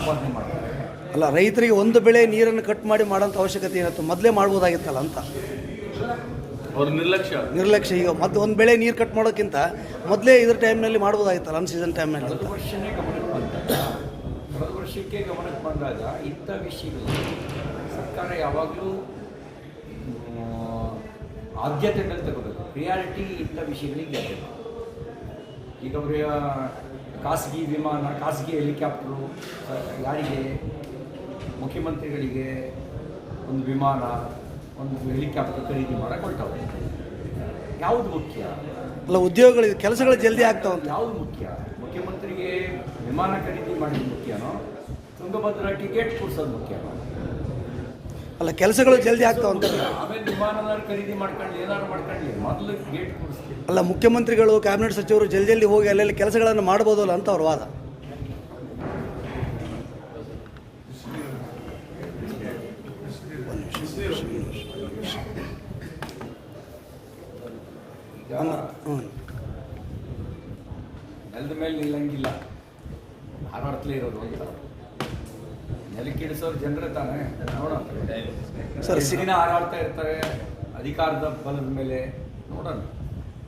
ಸಂಪಾದನೆ ಮಾಡ್ತಾರೆ. ಅಲ್ಲ, ರೈತರಿಗೆ ಒಂದು ಬೆಳೆ ನೀರನ್ನು ಕಟ್ ಮಾಡಿ ಮಾಡೋಂಥ ಅವಶ್ಯಕತೆ ಏನಿತ್ತು, ಮೊದಲೇ ಮಾಡ್ಬೋದಾಗಿತ್ತಲ್ಲ ಅಂತ ಅವ್ರ ನಿರ್ಲಕ್ಷ್ಯ. ಈಗ ಮತ್ತೆ ಒಂದು ಬೆಳೆ ನೀರು ಕಟ್ ಮಾಡೋಕ್ಕಿಂತ ಮೊದಲೇ ಇದ್ರ ಟೈಮ್ನಲ್ಲಿ ಮಾಡ್ಬೋದಾಗಿತ್ತಲ್ಲ, ಅನ್ ಸೀಸನ್ ಟೈಮ್ನಲ್ಲಿ ಅಂತ. ಕಳೆದ ವರ್ಷಕ್ಕೆ ಗಮನಕ್ಕೆ ಬಂದಾಗ ಇಂಥ ವಿಷಯಗಳು ಸರ್ಕಾರ ಯಾವಾಗಲೂ ಆದ್ಯತೆಗಳನ್ನು ತಗೋಬೇಕು. ಪ್ರಿಯಾರಿಟಿ ಇಂಥ ವಿಷಯಗಳಿಗೆ ಆದ್ಯತೆ. ಈಗ ಅವರ ಖಾಸಗಿ ವಿಮಾನ, ಖಾಸಗಿ ಹೆಲಿಕಾಪ್ಟರು ಯಾರಿಗೆ, ಮುಖ್ಯಮಂತ್ರಿಗಳಿಗೆ ಒಂದು ವಿಮಾನ, ಒಂದು ಹೆಲಿಕಾಪ್ಟರ್ ಖರೀದಿ ಮಾಡೋಕೆ ಹೊರಟವ್ರೆ. ಯಾವುದು ಮುಖ್ಯ? ಅಲ್ಲ, ಉದ್ಯೋಗಗಳು, ಕೆಲಸಗಳು ಜಲ್ದಿ ಆಗ್ತಾವಂತ. ಯಾವುದು ಮುಖ್ಯ? ಮುಖ್ಯಮಂತ್ರಿಗೆ ವಿಮಾನ ಖರೀದಿ ಮಾಡಿದ ಮುಖ್ಯನೋ, ತುಂಗಭದ್ರಾ ಟಿಕೆಟ್ ಕೊಡ್ಸೋದು ಮುಖ್ಯನೋ? ಅಲ್ಲ, ಕೆಲಸಗಳು ಜಲ್ದಿ ಆಗ್ತಾವಂತ. ಆಮೇಲೆ ವಿಮಾನದ ಖರೀದಿ ಮಾಡ್ಕೊಳ್ಳಿ, ಏನಾದ್ರು ಮಾಡ್ಕೊಳ್ಳಿ, ಮೊದಲು ಗೇಟ್ ಕೊಡಿಸ್ತೀವಿ. ಅಲ್ಲ, ಮುಖ್ಯಮಂತ್ರಿಗಳು, ಕ್ಯಾಬಿನೆಟ್ ಸಚಿವರು ಜಲ್ದಿ ಹೋಗಿ ಅಲ್ಲೆಲ್ಲಿ ಕೆಲಸಗಳನ್ನು ಮಾಡ್ಬೋದಲ್ಲ ಅಂತ ಅವ್ರ ವಾದ. ನೆಲದ ಮೇಲೆ ನಿಲ್ಲಂಗಿಲ್ಲ, ಹಾರಾಡ್ತಲೇ ಇರೋದು ಅಂತ. ನೆಲಕ್ಕಿಡಿಸೋರು ಜನರೇ ತಾನೇ. ನೋಡೋಣ ಸರ್, ದಿನ ಹಾರಾಡ್ತಾ ಇರ್ತಾರೆ ಅಧಿಕಾರದ ಬಲದ ಮೇಲೆ. ನೋಡೋಣ.